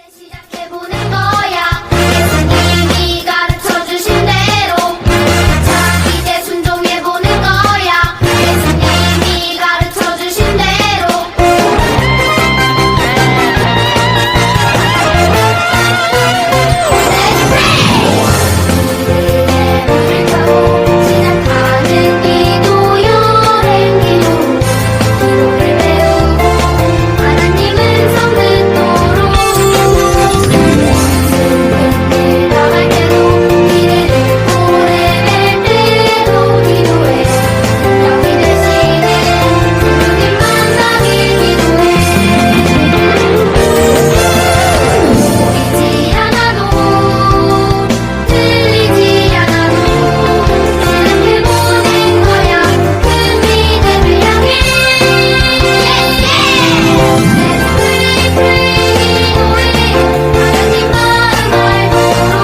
시작해보는 거야. 예수님이 가르쳐주신 대로 자 이제 순종해보는 거야. 예수님이 가르쳐주신 대로 우리의 물을 타고 시작하는 기도 여행 기도를 배우고 하나님은 성 듣도록 일 나갈 때도 미래를 고려할 때도 기도해. 영이 되시는 주님 만나기 기도해. 보이지 않아도 들리지 않아도 생각해보는 거야. 큰 믿음을 향해. Let's pray, pray, 기도해. 하나님 마음 알도록.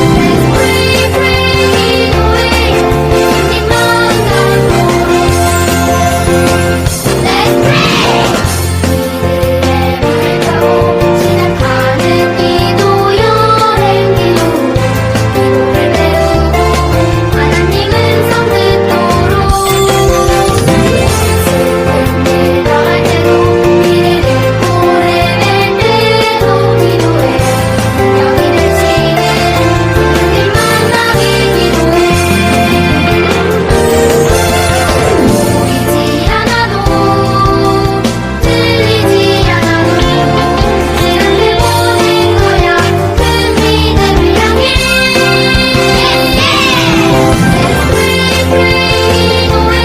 Let's pray, pray, 기도해. 예수님 마음 갖도록. Let's pray. 이들의 물을 타고 시작하는 기도 여행 기도를 배우고 하나님은 성 듣도록 슬픈 일 당할 때도 미래를 고려할 때도 기도해. 영이 되시는 주님 만나기 기도해. 보이지 않아도 들리지 않아도 생각해보는 거야. 큰 믿음을 향해. Let's pray, pray, 기도해.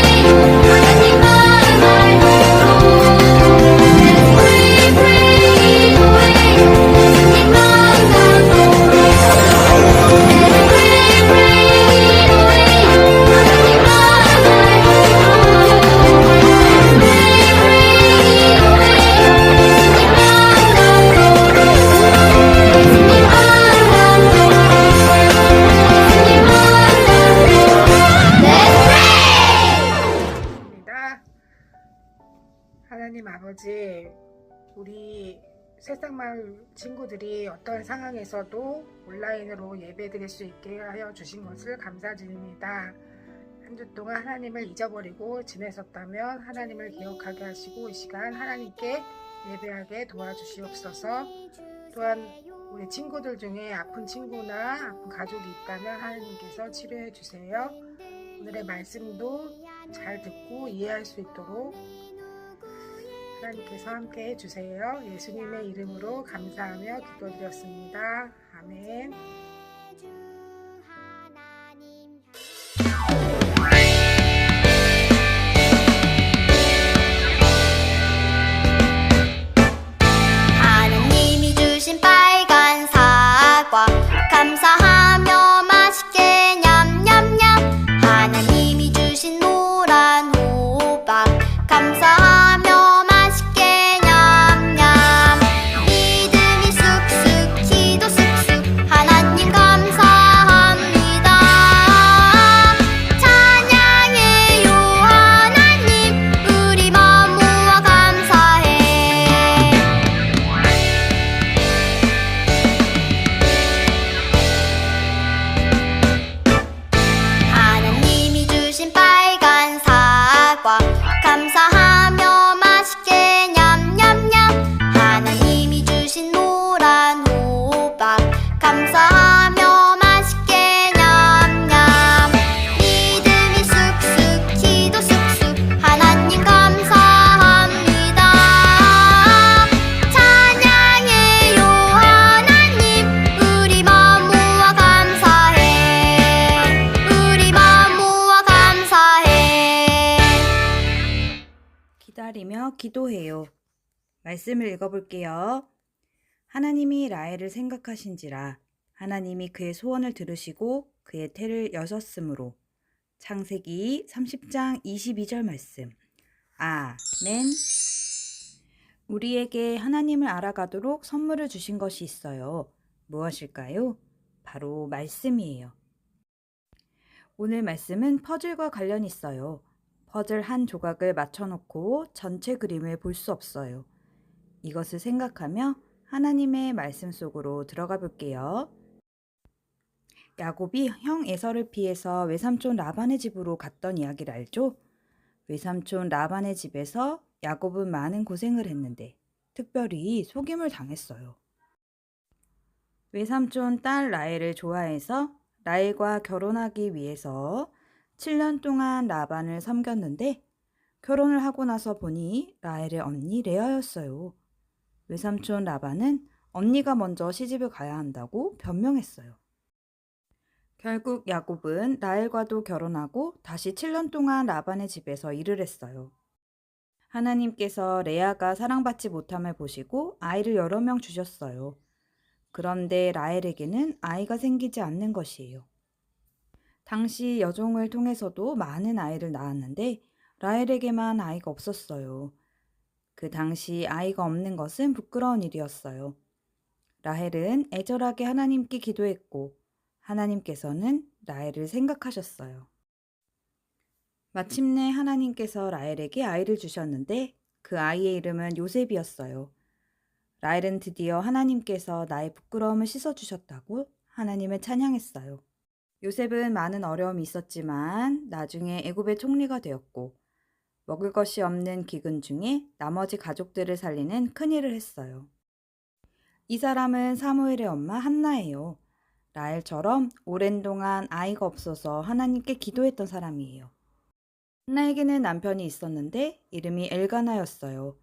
하나님 마음 알도록. Let's pray, pray, 기도해. 예수님 마음 갖도록. Let's pray, pray, 기도해. 하나님 마음 입니다. 하나님 아버지, 우리 새싹마을 친구들이 어떤 상황에서도 온라인으로 예배드릴 수 있게 하여 주신 것을 감사드립니다. 한 주 동안 하나님을 잊어버리고 지냈었다면 하나님을 기억하게 하시고 이 시간 하나님께 예배하게 도와주시옵소서. 또한 우리 친구들 중에 아픈 친구나 아픈 가족이 있다면 하나님께서 치료해 주세요. 오늘의 말씀도 잘 듣고 이해할 수 있도록 하나님께서 함께 해주세요. 예수님의 이름으로 감사하며 기도드렸습니다. 아멘. 하느님이 주신 빨간 사과 감사하며 맛있게 냠냠냠. 하나님이 주신 노란 호박 감사하며 맛있게 냠냠. 믿음이 쑥쑥 기도 쑥쑥 하나님 감사합니다. 찬양해요 하나님 우리 마음 모아 감사해. 하나님이 주신 빨간 사과 감사하며 맛있게 냠냠냠. 하나님이 주신 노란 호박 감사하며 맛있게 냠냠. 믿음이 쑥쑥 기도 쑥쑥 하나님 감사합니다. 찬양해요 하나님 우리 마음 모아 감사해. 우리 마음 모아 감사해. 기다리며 기도해요. 말씀을 읽어볼게요. 하나님이 라헬을 생각하신지라 하나님이 그의 소원을 들으시고 그의 태를 여셨으므로. 창세기 30장 22절 말씀. 아멘. 우리에게 하나님을 알아가도록 선물을 주신 것이 있어요. 무엇일까요? 바로 말씀이에요. 오늘 말씀은 퍼즐과 관련이 있어요. 퍼즐 한 조각을 맞춰놓고 전체 그림을 볼 수 없어요. 이것을 생각하며 하나님의 말씀 속으로 들어가 볼게요. 야곱이 형 에서를 피해서 외삼촌 라반의 집으로 갔던 이야기를 알죠? 외삼촌 라반의 집에서 야곱은 많은 고생을 했는데 특별히 속임을 당했어요. 외삼촌 딸 라헬을 좋아해서 라헬과 결혼하기 위해서 7년 동안 라반을 섬겼는데 결혼을 하고 나서 보니 라헬의 언니 레아였어요. 외삼촌 라반은 언니가 먼저 시집을 가야 한다고 변명했어요. 결국 야곱은 라헬과도 결혼하고 다시 7년 동안 라반의 집에서 일을 했어요. 하나님께서 레아가 사랑받지 못함을 보시고 아이를 여러 명 주셨어요. 그런데 라헬에게는 아이가 생기지 않는 것이에요. 당시 여종을 통해서도 많은 아이를 낳았는데 라헬에게만 아이가 없었어요. 그 당시 아이가 없는 것은 부끄러운 일이었어요. 라헬은 애절하게 하나님께 기도했고 하나님께서는 라헬을 생각하셨어요. 마침내 하나님께서 라헬에게 아이를 주셨는데 그 아이의 이름은 요셉이었어요. 라헬은 드디어 하나님께서 나의 부끄러움을 씻어주셨다고 하나님을 찬양했어요. 요셉은 많은 어려움이 있었지만 나중에 애굽의 총리가 되었고 먹을 것이 없는 기근 중에 나머지 가족들을 살리는 큰일을 했어요. 이 사람은 사무엘의 엄마 한나예요. 라헬처럼 오랜 동안 아이가 없어서 하나님께 기도했던 사람이에요. 한나에게는 남편이 있었는데 이름이 엘가나였어요.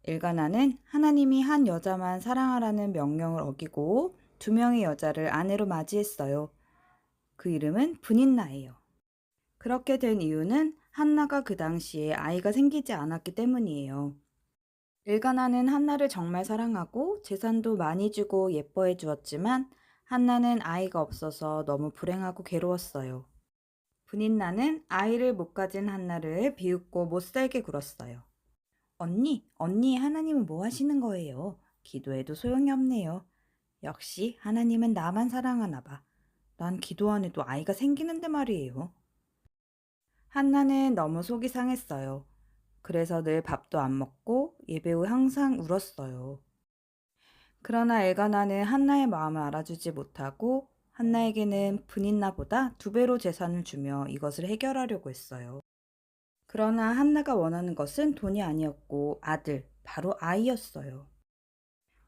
엘가나는 하나님이 한 여자만 사랑하라는 명령을 어기고 2명의 여자를 아내로 맞이했어요. 그 이름은 브닌나예요. 그렇게 된 이유는 한나가 그 당시에 아이가 생기지 않았기 때문이에요. 엘가나는 한나를 정말 사랑하고 재산도 많이 주고 예뻐해 주었지만 한나는 아이가 없어서 너무 불행하고 괴로웠어요. 브닌나는 아이를 못 가진 한나를 비웃고 못살게 굴었어요. 언니, 하나님은 뭐 하시는 거예요? 기도해도 소용이 없네요. 역시 하나님은 나만 사랑하나 봐. 난 기도 안 해도 아이가 생기는데 말이에요. 한나는 너무 속이 상했어요. 그래서 늘 밥도 안 먹고 예배 후 항상 울었어요. 그러나 엘가나는 한나의 마음을 알아주지 못하고 한나에게는 브닌나보다 2배로 재산을 주며 이것을 해결하려고 했어요. 그러나 한나가 원하는 것은 돈이 아니었고 아들, 바로 아이였어요.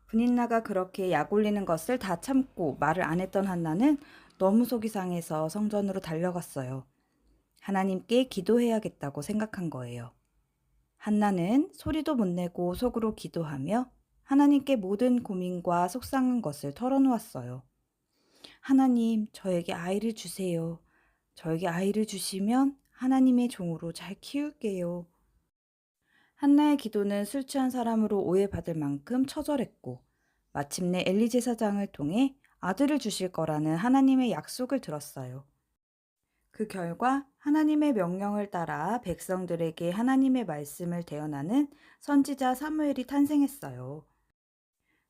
브닌나가 그렇게 약 올리는 것을 다 참고 말을 안 했던 한나는 너무 속이 상해서 성전으로 달려갔어요. 하나님께 기도해야겠다고 생각한 거예요. 한나는 소리도 못 내고 속으로 기도하며 하나님께 모든 고민과 속상한 것을 털어놓았어요. 하나님, 저에게 아이를 주세요. 저에게 아이를 주시면 하나님의 종으로 잘 키울게요. 한나의 기도는 술 취한 사람으로 오해받을 만큼 처절했고 마침내 엘리 제사장을 통해 아들을 주실 거라는 하나님의 약속을 들었어요. 그 결과 하나님의 명령을 따라 백성들에게 하나님의 말씀을 대언하는 선지자 사무엘이 탄생했어요.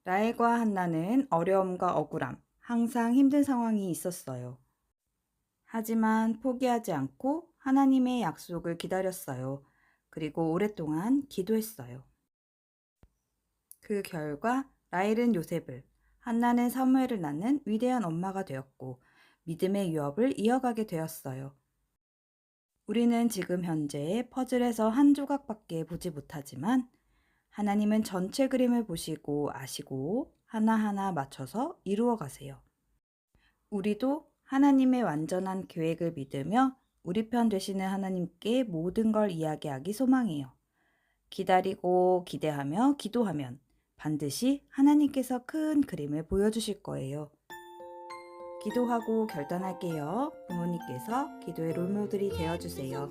라헬과 한나는 어려움과 억울함, 항상 힘든 상황이 있었어요. 하지만 포기하지 않고 하나님의 약속을 기다렸어요. 그리고 오랫동안 기도했어요. 그 결과 라헬은 요셉을, 한나는 사무엘을 낳는 위대한 엄마가 되었고 믿음의 유업을 이어가게 되었어요. 우리는 지금 현재 퍼즐에서 한 조각밖에 보지 못하지만 하나님은 전체 그림을 보시고 아시고 하나하나 맞춰서 이루어 가세요. 우리도 하나님의 완전한 계획을 믿으며 우리 편 되시는 하나님께 모든 걸 이야기하기 소망해요. 기다리고 기대하며 기도하면 반드시 하나님께서 큰 그림을 보여주실 거예요. 기도하고 결단할게요. 부모님께서 기도의 롤모델이 되어주세요.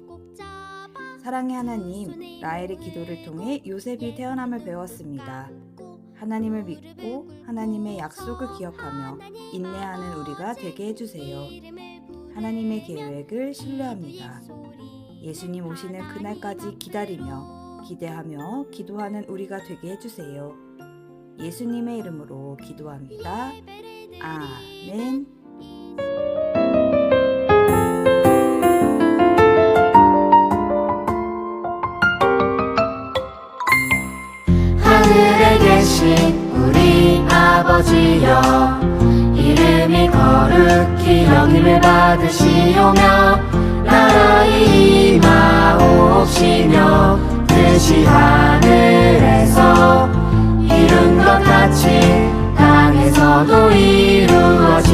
사랑의 하나님, 라헬의 기도를 통해 요셉이 태어남을 배웠습니다. 하나님을 믿고 하나님의 약속을 기억하며 인내하는 우리가 되게 해주세요. 하나님의 계획을 신뢰합니다. 예수님 오시는 그날까지 기다리며 기대하며 기도하는 우리가 되게 해주세요. 예수님의 이름으로 기도합니다. 아멘. 하늘에 계신 우리 아버지여 이름이 거룩히 여김을 받으시오며 나라의 임하옵시며 뜻이 하늘에서 이룬 것 같이 땅에서도 이루어지옵소서.